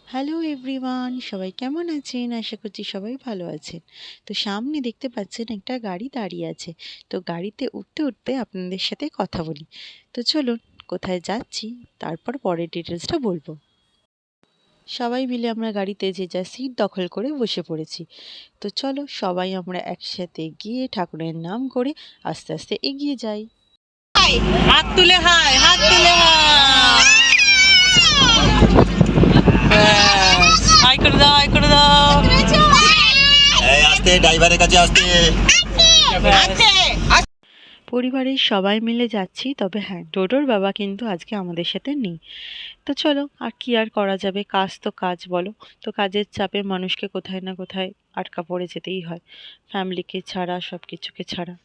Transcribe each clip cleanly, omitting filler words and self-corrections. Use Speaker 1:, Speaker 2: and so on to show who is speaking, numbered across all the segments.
Speaker 1: Hello everyone, সবাই কেমন আছেন? আশা করছি সবাই ভালো আছেন। তো সামনে দেখতে পাচ্ছেন একটা গাড়ি দাঁড়িয়ে আছে। তো গাড়িতে উঠতে উঠতে আপনাদের সাথে কথা বলি। তো চলুন, কোথায় যাচ্ছি তারপর পরের ডিটেলসটা বলবো। সবাই মিলে আমরা গাড়িতে যে যার সিট দখল করে বসে পড়েছি। তো চলো সবাই আমরা একসাথে গিয়ে ঠাকুরের নাম করে আস্তে আস্তে এগিয়ে যাই। হাত তুলে হাই, হাত তুলে হাই, হাই করে দাও, হাই করে দাও।
Speaker 2: এই আস্তে, ড্রাইভারের কাছে আস্তে।
Speaker 1: পরিবারের সবাই মিলে যাচ্ছি, তবে হ্যাঁ, ডোডোর বাবা কিন্তু আজকে আমাদের সাথে নেই। তো চলো, আর কি আর করা যাবে, কাজ তো কাজ বলো। তো কাজের চাপে মানুষকে কোথায় না কোথায় আটকা পড়ে যেতেই হয়, ফ্যামিলিকে ছাড়া, সব কিছুকে ছাড়া।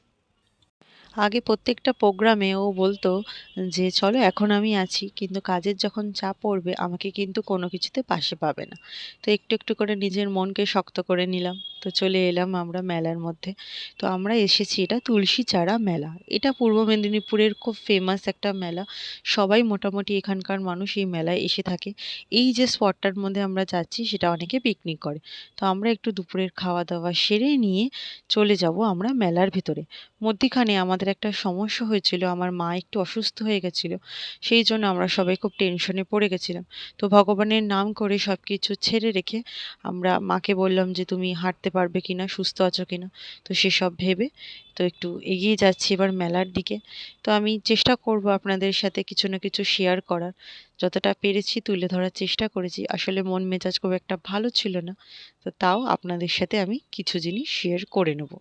Speaker 1: আগে প্রত্যেকটা প্রোগ্রামে ও বলতো যে চলো এখন আমি আছি, কিন্তু কাজের যখন চাপ পড়বে আমাকে কিন্তু কোনো কিছুতে পাশে পাবে না। তো একটু একটু করে নিজের মনকে শক্ত করে নিলাম। তো চলে এলাম আমরা মেলার মধ্যে। তো আমরা এসেছি, এটা তুলসী চারা মেলা। এটা পূর্ব মেদিনীপুরের খুব ফেমাস একটা মেলা। সবাই মোটামুটি এখানকার মানুষ এই মেলায় এসে থাকে। এই যে স্পটটার মধ্যে আমরা যাচ্ছি সেটা অনেকে পিকনিক করে। তো আমরা একটু দুপুরের খাওয়া দাওয়া সেরে নিয়ে চলে যাব আমরা মেলার ভিতরে। মধ্যিখানে আমাদের একটা সমস্যা হয়েছিল, আমার মা একটু অসুস্থ হয়ে গেছিল। সেই জন্য আমরা সবাই খুব টেনশনে পড়ে গেছিলাম। তো ভগবানের নাম করে সব কিছু ছেড়ে রেখে আমরা মাকে বললাম যে তুমি হাঁটতে পারবে কিনা, সুস্থ আছো কিনা। তো সেসব ভেবে তো একটু এগিয়ে যাচ্ছি এবার মেলার দিকে। তো আমি চেষ্টা করব আপনাদের সাথে কিছু না কিছু শেয়ার করার। যতটা পেরেছি তুলে ধরার চেষ্টা করেছি। আসলে মন মেজাজ খুব একটা ভালো ছিল না, তো তাও আপনাদের সাথে আমি কিছু জিনিস শেয়ার করে নেব।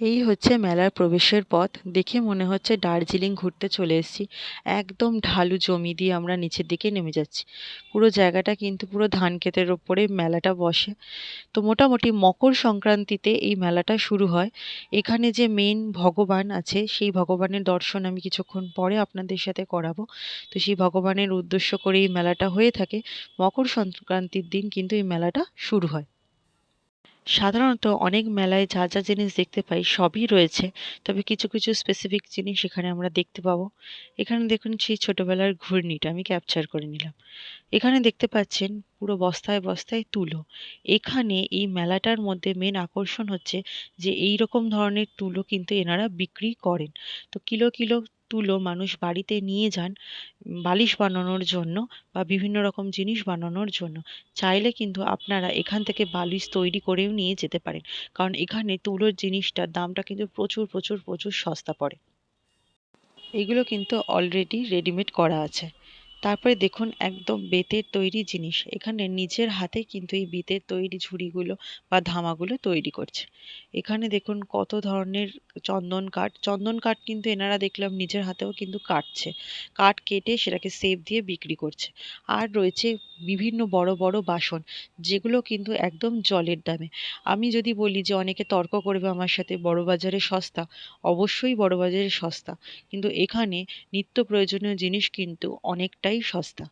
Speaker 1: এই হচ্ছে মেলার প্রবেশের পথ। দেখে মনে হচ্ছে দার্জিলিং ঘুরতে চলে এসেছি। একদম ঢালু জমি দিয়ে আমরা নিচের দিকে নেমে যাচ্ছি। পুরো জায়গাটা কিন্তু পুরো ধান ক্ষেতের ওপরে মেলাটা বসে। তো মোটামুটি মকর সংক্রান্তিতে এই মেলাটা শুরু হয়। এখানে যে মেন ভগবান আছে সেই ভগবানের দর্শন আমি কিছুক্ষণ পরে আপনাদের সাথে করাবো। তো সেই ভগবানের উদ্দেশ্য করে এই মেলাটা হয়ে থাকে। মকর সংক্রান্তির দিন কিন্তু এই মেলাটা শুরু হয়। সাধারণত অনেক মেলায় যা যা জিনিস দেখতে পাই সবই রয়েছে, তবে কিছু কিছু স্পেসিফিক জিনিস এখানে আমরা দেখতে পাবো। এখানে দেখুন সেই ছোটবেলার ঘূর্ণিটা আমি ক্যাপচার করে নিলাম। এখানে দেখতে পাচ্ছেন পুরো বস্তায় বস্তায় তুলো। এখানে এই মেলাটার মধ্যে মেন আকর্ষণ হচ্ছে যে এই রকম ধরনের তুলো কিন্তু এনারা বিক্রি করেন। তো কিলো কিলো তুলো মানুষ বাড়িতে নিয়ে যান বালিশ বানানোর জন্য বা বিভিন্ন রকম জিনিস বানানোর জন্য। চাইলে কিন্তু আপনারা এখান থেকে বালিশ তৈরি করেও নিয়ে যেতে পারেন, কারণ এখানে তুলোর জিনিসটার দামটা কিন্তু প্রচুর প্রচুর প্রচুর সস্তা পড়ে। এগুলো কিন্তু অলরেডি রেডিমেড করা আছে। তারপরে দেখুন একদম বেতের তৈরি জিনিস, এখানে নিজের হাতে কিন্তু এই বেতের তৈরি ঝুড়িগুলো বা ধামাগুলো তৈরি করছে। এখানে দেখুন কত ধরনের চন্দন কাঠ কিন্তু এনারা দেখলাম নিজের হাতেও কিন্তু কাটছে। কাঠ কেটে সেটাকে সেপ দিয়ে বিক্রি করছে। আর রয়েছে বিভিন্ন বড় বড় বাসন, যেগুলো কিন্তু একদম জলের দামে। আমি যদি বলি যে অনেকে তর্ক করবে আমার সাথে বড় বাজারে সস্তা, অবশ্যই বড় বাজারে সস্তা, কিন্তু এখানে নিত্য প্রয়োজনীয় জিনিস কিন্তু অনেকটাই সস্তা।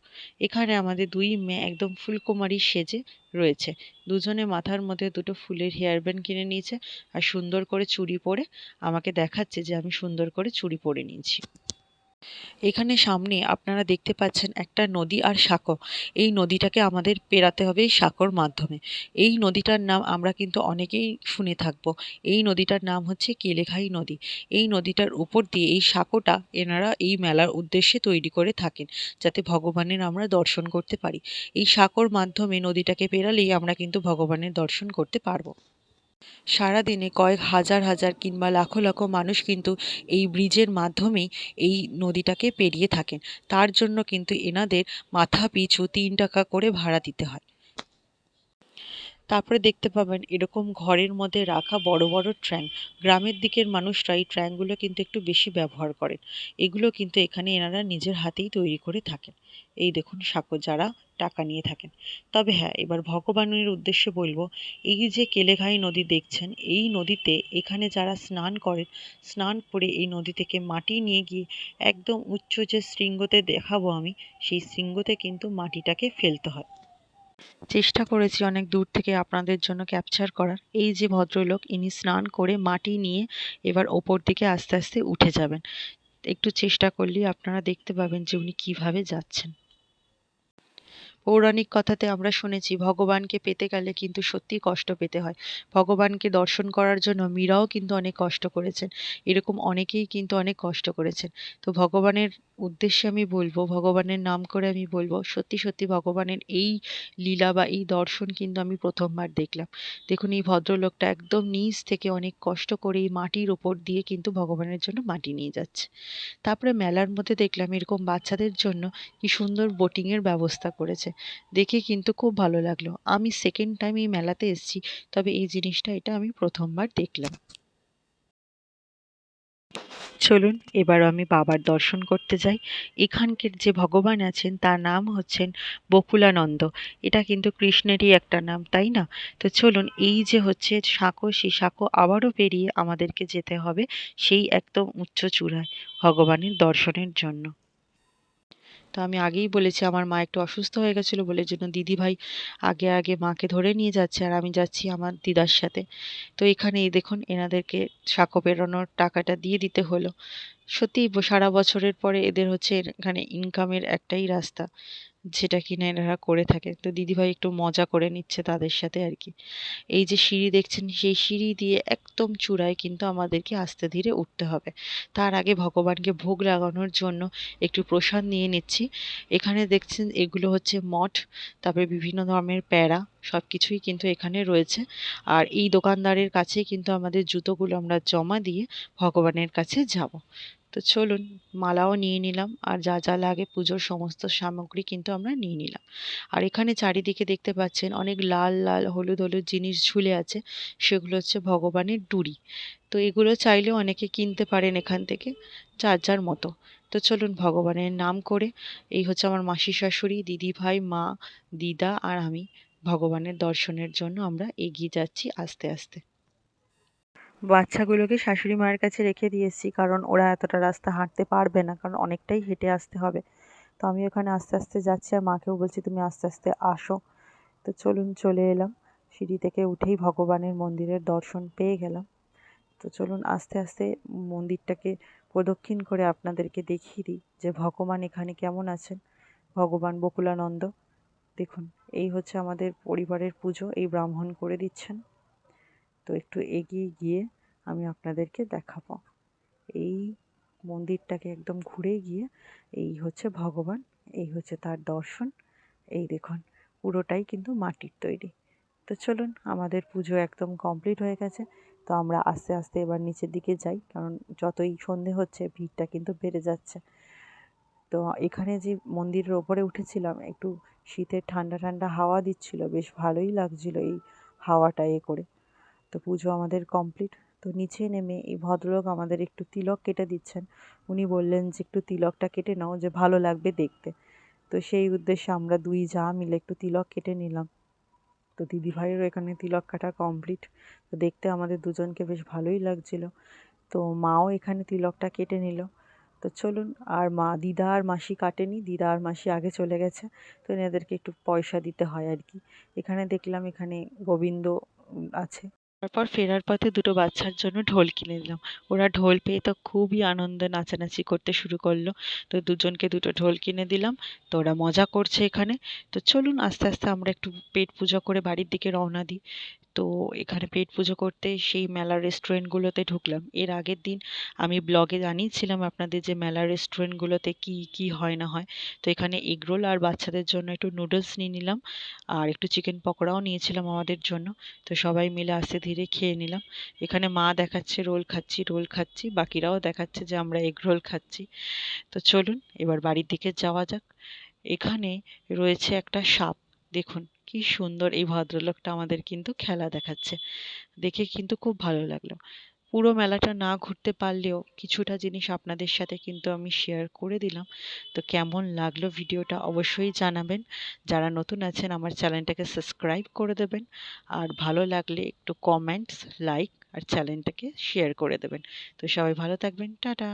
Speaker 1: এখানে আমাদের দুই মেয়ে একদম ফুলকুমারী সেজে রয়েছে। দুজনে মাথার মধ্যে দুটো ফুলের হেয়ার ব্যান্ড কিনে নিয়েছে আর সুন্দর করে চুড়ি পরে আমাকে দেখাচ্ছে যে আমি সুন্দর করে চুড়ি পরে নিয়েছি। এখানে সামনে আপনারা দেখতে পাচ্ছেন একটা নদী আর সাঁকো। এই নদীটাকে আমাদের পেরাতে হবে এই সাঁকোর মাধ্যমে। এই নদীটার নাম আমরা কিন্তু অনেকেই শুনে থাকবো। এই নদীটার নাম হচ্ছে কেলেঘাই নদী। এই নদীটার উপর দিয়ে এই সাঁকোটা এনারা এই মেলার উদ্দেশ্যে তৈরি করে থাকেন, যাতে ভগবানের আমরা দর্শন করতে পারি। এই সাঁকোর মাধ্যমে নদীটাকে পেরালেই আমরা কিন্তু ভগবানের দর্শন করতে পারবো। সারাদিনে কয়েক হাজার হাজার কিংবা লাখো লাখো মানুষ কিন্তু এই ব্রিজের মাধ্যমেই এই নদীটাকে পেরিয়ে থাকেন। তার জন্য কিন্তু এনাদের মাথা পিছু 3 টাকা করে ভাড়া দিতে হয়। তারপরে দেখতে পাবেন এরকম ঘরের মধ্যে রাখা বড় বড় ট্র্যাঙ্ক। গ্রামের দিকের মানুষরা এই ট্র্যাঙ্কগুলো কিন্তু একটু বেশি ব্যবহার করেন। এগুলো কিন্তু এখানে এনারা নিজের হাতেই তৈরি করে থাকেন। এই দেখুন সাঁকো যারা টাকা নিয়ে থাকেন। তবে হ্যাঁ, এবার ভগবানের উদ্দেশ্যে বলবো, এই যে কেলেঘাই নদী দেখছেন, এই নদীতে এখানে যারা স্নান করেন, স্নান করে এই নদী থেকে মাটি নিয়ে গিয়ে একদম উচ্চ যে শৃঙ্গতে দেখাবো আমি, সেই শৃঙ্গতে কিন্তু মাটিটাকে ফেলতে হয়। চেষ্টা করেছি অনেক দূর থেকে আপনাদের জন্য ক্যাপচার করার। এই যে ভদ্রলোক, ইনি স্নান করে মাটি নিয়ে এবার ওপর দিকে আস্তে আস্তে উঠে যাবেন। একটু চেষ্টা করলেই আপনারা দেখতে পাবেন যে উনি কিভাবে যাচ্ছেন। পৌরাণিক কথাতে আমরা শুনেছি ভগবানকে পেতে গেলে কিন্তু সত্যিই কষ্ট পেতে হয়। ভগবানকে দর্শন করার জন্য মীরাও কিন্তু অনেক কষ্ট করেছেন। এরকম অনেকেই কিন্তু অনেক কষ্ট করেছেন। তো ভগবানের উদ্দেশ্যে আমি বলবো, ভগবানের নাম করে আমি বলবো, সত্যি সত্যি ভগবানের এই লীলা বা এই দর্শন কিন্তু আমি প্রথমবার দেখলাম। দেখুন এই ভদ্রলোকটা একদম নিচ থেকে অনেক কষ্ট করে এই মাটির ওপর দিয়ে কিন্তু ভগবানের জন্য মাটি নিয়ে যাচ্ছে। তারপরে মেলার মধ্যে দেখলাম এরকম বাচ্চাদের জন্য কি সুন্দর বোটিং এর ব্যবস্থা করেছে। দেখে কিন্তু খুব ভালো লাগলো। আমি সেকেন্ড টাইম এই মেলাতে এসেছি, তবে এই জিনিসটা এটা আমি প্রথমবার দেখলাম। চলুন এবার আমি বাবার দর্শন করতে যাই। এখানকার যে ভগবান আছেন তার নাম হচ্ছেন বকুলানন্দ। এটা কিন্তু কৃষ্ণেরই একটা নাম, তাই না? তো চলুন এই যে হচ্ছে সাঁকো, সেই সাঁকো আবারও পেরিয়ে আমাদেরকে যেতে হবে সেই একদম উচ্চ চূড়ায় ভগবানের দর্শনের জন্য। তো আমি আগেই বলেছি আমার মা একটু অসুস্থ হয়ে গেছিলো বলে জন্য দিদিভাই আগে আগে মাকে ধরে নিয়ে যাচ্ছে আর আমি যাচ্ছি আমার দিদার সাথে। তো এখানে এই দেখুন এনাদেরকে সাঁকো পেরোনোর টাকাটা দিয়ে দিতে হলো। সত্যিই সারা বছরের পরে এদের হচ্ছে এখানে ইনকামের একটাই রাস্তা, যেটা কিনা এনারা করে থাকে। তো দিদিভাই একটু মজা করে নিচ্ছে তাদের সাথে আর কি। এই যে সিঁড়ি দেখছেন সেই সিঁড়ি দিয়ে একদম চূড়ায় কিন্তু আমাদেরকে আস্তে ধীরে উঠতে হবে। তার আগে ভগবানকে ভোগ লাগানোর জন্য একটু প্রসাদ নিয়ে নিচ্ছি। এখানে দেখছেন এগুলো হচ্ছে মঠ, তারপরে বিভিন্ন ধরনের প্যাড়া সব কিছুই কিন্তু এখানে রয়েছে। আর এই দোকানদারের কাছেই কিন্তু আমাদের জুতোগুলো আমরা জমা দিয়ে ভগবানের কাছে যাব। তো চলুন মালাও নিয়ে নিলাম আর যা যা লাগে পুজোর সমস্ত সামগ্রী কিন্তু আমরা নিয়ে নিলাম। আর এখানে চারিদিকে দেখতে পাচ্ছেন অনেক লাল লাল হলুদ হলুদ জিনিস ঝুলে আছে, সেগুলো হচ্ছে ভগবানের ডুরি। তো এগুলো চাইলেও অনেকে কিনতে পারেন এখান থেকে, যার যার মতো। তো চলুন ভগবানের নাম করে, এই হচ্ছে আমার মাসি শাশুড়ি, দিদি ভাই, মা, দিদা আর আমি ভগবানের দর্শনের জন্য আমরা এগিয়ে যাচ্ছি আস্তে আস্তে। বাচ্চাগুলোকে শাশুড়ি মায়ের কাছে রেখে দিয়েছি, কারণ ওরা এতটা রাস্তা হাঁটতে পারবে না, কারণ অনেকটাই হেঁটে আসতে হবে। তো আমি ওখানে আস্তে আস্তে যাচ্ছি আর মাকেও বলছি তুমি আস্তে আস্তে আসো। তো চলুন চলে এলাম। সিঁড়ি থেকে উঠেই ভগবানের মন্দিরের দর্শন পেয়ে গেলাম। তো চলুন আস্তে আস্তে মন্দিরটাকে প্রদক্ষিণ করে আপনাদেরকে দেখিয়ে দিই যে ভগবান এখানে কেমন আছেন। ভগবান বকুলানন্দ দেখুন, এই হচ্ছে আমাদের পরিবারের পুজো, এই ব্রাহ্মণ করে দিচ্ছেন। তো একটু এগিয়ে গিয়ে আমি আপনাদেরকে দেখাবো। এই মন্দিরটাকে একদম ঘুরে গিয়ে এই হচ্ছে ভগবান, এই হচ্ছে তার দর্শন। এই দেখুন পুরোটাই কিন্তু মাটির তৈরি। তো চলুন আমাদের পুজো একদম কমপ্লিট হয়ে গেছে। তো আমরা আস্তে আস্তে এবার নিচের দিকে যাই, কারণ যতই সন্ধে হচ্ছে ভিড়টা কিন্তু বেড়ে যাচ্ছে। তো এখানে যে মন্দিরের ওপরে উঠেছিলাম, একটু শীতের ঠান্ডা ঠান্ডা হাওয়া দিচ্ছিল, বেশ ভালোই লাগছিল এই হাওয়াটা করে। তো পুজো আমাদের কমপ্লিট। তো নিচে নেমে এই ভদ্রলোক আমাদের একটু তিলক কেটে দিচ্ছেন। উনি বললেন যে একটু তিলকটা কেটে নাও, যে ভালো লাগবে দেখতে। তো সেই উদ্দেশ্যে আমরা দুই যা মিলে একটু তিলক কেটে নিলাম। তো দিদিভাইয়েরও এখানে তিলক কাটা কমপ্লিট। তো দেখতে আমাদের দুজনকে বেশ ভালোই লাগছিল। তো মাও এখানে তিলকটা কেটে নিল। তো চলুন, আর মা দিদা আর মাসি কাটেনি, দিদা আর মাসি আগে চলে গেছে। তো এনাদেরকে একটু পয়সা দিতে হয় আর কি। এখানে দেখলাম এখানে গোবিন্দ আছে। তারপর ফেরার পথে দুটো বাচ্চার জন্য ঢোল কিনে দিলাম। ওরা ঢোল পেয়ে তো খুবই আনন্দে নাচানাচি করতে শুরু করলো। তো দুজনকে দুটো ঢোল কিনে দিলাম। তো ওরা মজা করছে এখানে। তো চলুন আস্তে আস্তে আমরা একটু পেট পুজো করে বাড়ির দিকে রওনা দিই। তো এখানে পেট পুজো করতে সেই মেলার রেস্টুরেন্টগুলোতে ঢুকলাম। এর আগের দিন আমি ব্লগে জানিয়েছিলাম আপনাদের যে মেলার রেস্টুরেন্টগুলোতে কি কি হয় না হয়। তো এখানে এগরোল আর বাচ্চাদের জন্য একটু নুডলস নিয়ে নিলাম, আর একটু চিকেন পকোড়াও নিয়েছিলাম আমাদের জন্য। তো সবাই মিলে আস্তে ধীরে খেয়ে নিলাম। এখানে মা দেখাচ্ছে রোল খাচ্ছি রোল খাচ্ছি, বাকিরাও দেখাচ্ছে যে আমরা এগরোল খাচ্ছি। তো চলুন এবার বাড়ির দিকে যাওয়া যাক। এখানে রয়েছে একটা সাপ, দেখুন কি সুন্দর এই ভদ্রলোকটা আমাদের কিন্তু খেলা দেখাচ্ছে। দেখে কিন্তু খুব ভালো লাগলো। পুরো মেলাটা না ঘুরতে পারলেও কিছুটা জিনিস আপনাদের সাথে কিন্তু আমি শেয়ার করে দিলাম। তো কেমন লাগলো ভিডিওটা অবশ্যই জানাবেন। যারা নতুন আছেন আমার চ্যানেলটাকে সাবস্ক্রাইব করে দেবেন, আর ভালো লাগলে একটু কমেন্টস, লাইক আর চ্যানেলটাকে শেয়ার করে দেবেন। তো সবাই ভালো থাকবেন, টাটা।